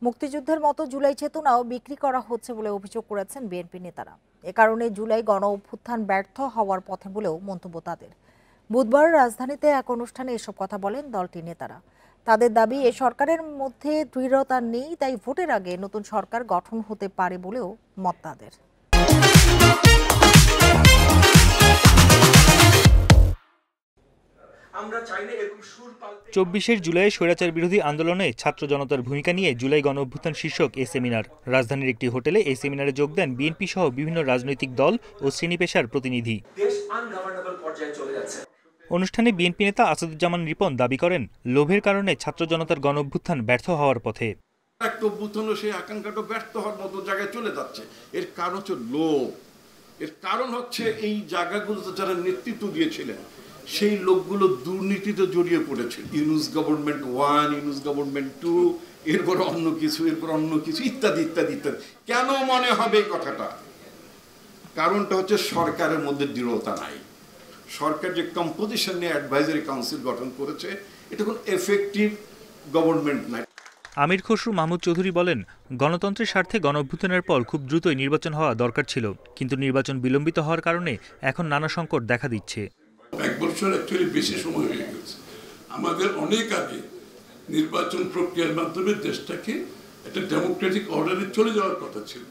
মুক্তিযুদ্ধের মতো জুলাই চেতনাও বিক্রি করা হচ্ছে বলে অভিযোগ করেছেন বিএনপি নেতারা। এ কারণে জুলাই গণ অভ্যুত্থান ব্যর্থ হওয়ার পথে বলেও মন্তব্য তাদের। বুধবার রাজধানীতে এক অনুষ্ঠানে এসব কথা বলেন দলটির নেতারা। তাদের দাবি, এ সরকারের মধ্যে দৃঢ়তা নেই, তাই ভোটের আগে নতুন সরকার গঠন হতে পারে বলেও মত তাদের। ২৪ জুলাই স্বৈরাচার বিরোধী আন্দোলনে ছাত্র জনতার ভূমিকা নিয়ে জুলাই গণ অভ্যুত্থান শীর্ষক এ সেমিনার। রাজধানীর একটি হোটেলে এই সেমিনারে যোগ দেন বিএনপি সহ বিভিন্ন রাজনৈতিক দল ও শ্রেণী পেশার প্রতিনিধি। অনুষ্ঠানে বিএনপি নেতা আসাদুজ্জামান রিপন দাবি করেন, লোভের কারণে ছাত্র জনতার গণ অভ্যুত্থান ব্যর্থ হওয়ার পথে। একটা অভ্যুত্থানও সেই আকাঙ্ক্ষাটা ব্যর্থ হওয়ার মতো জায়গায় চলে যাচ্ছে। এর কারণ হচ্ছে লোভ। এর কারণ হচ্ছে এই জায়গাগুলোতে যারা নেতৃত্ব দিয়েছিলেন সেই লোকগুলো দুর্নীতিতে জড়িয়ে পড়েছে। ইউনুস গভর্নমেন্ট 1, ইউনুস গভর্নমেন্ট 2, এরপর অন্য কিছু, এরপর অন্য কিছু, ইত্যাদি ইত্যাদি ইত্যাদি। কেন মনে হবে এই কথাটা? কারণটা হচ্ছে সরকারের মধ্যে দৃঢ়তা নাই। সরকার যে কম্পোজিশন নিয়ে অ্যাডভাইজারি কাউন্সিল গঠন করেছে, এটা কোনো এফেক্টিভ গভর্নমেন্ট নাই। আমির খসরু মাহমুদ চৌধুরী বলেন, গণতন্ত্রের স্বার্থে গণ অভ্যুত্থানের পর খুব দ্রুতই নির্বাচন হওয়া দরকার ছিল, কিন্তু নির্বাচন বিলম্বিত হওয়ার কারণে এখন নানা সংকট দেখা দিচ্ছে। 1 বছর অ্যাকচুয়ালি বেশি সময় হয়ে গেছে। আমাদের অনেক আগে নির্বাচন প্রক্রিয়ার মাধ্যমে দেশটাকে একটা ডেমোক্রেটিক অর্ডারে চলে যাওয়ার কথা ছিল,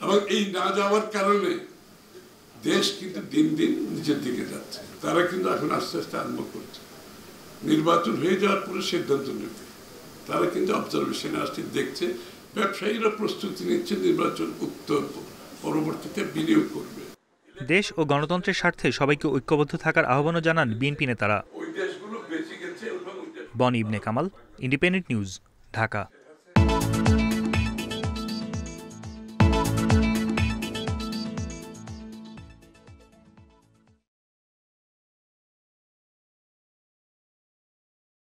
এবং এই না যাওয়ার কারণে দেশ কিন্তু দিন দিন নিচের দিকে যাচ্ছে। তারা কিন্তু এখন আস্তে আস্তে আরম্ভ করছে নির্বাচন হয়ে যাওয়ার পরে সিদ্ধান্ত নেবে। তারা কিন্তু অবজারভেশনে আসছে, দেখছে, ব্যবসায়ীরা প্রস্তুতি নিচ্ছে নির্বাচন উত্তর পরবর্তীতে বিনিয়োগ করবে। দেশ ও গণতন্ত্রের স্বার্থে সবাইকে ঐক্যবদ্ধ থাকার আহ্বানও জানান বিএনপি নেতারা। বনি ইবনে কামাল, ইন্ডিপেন্ডেন্ট নিউজ, ঢাকা।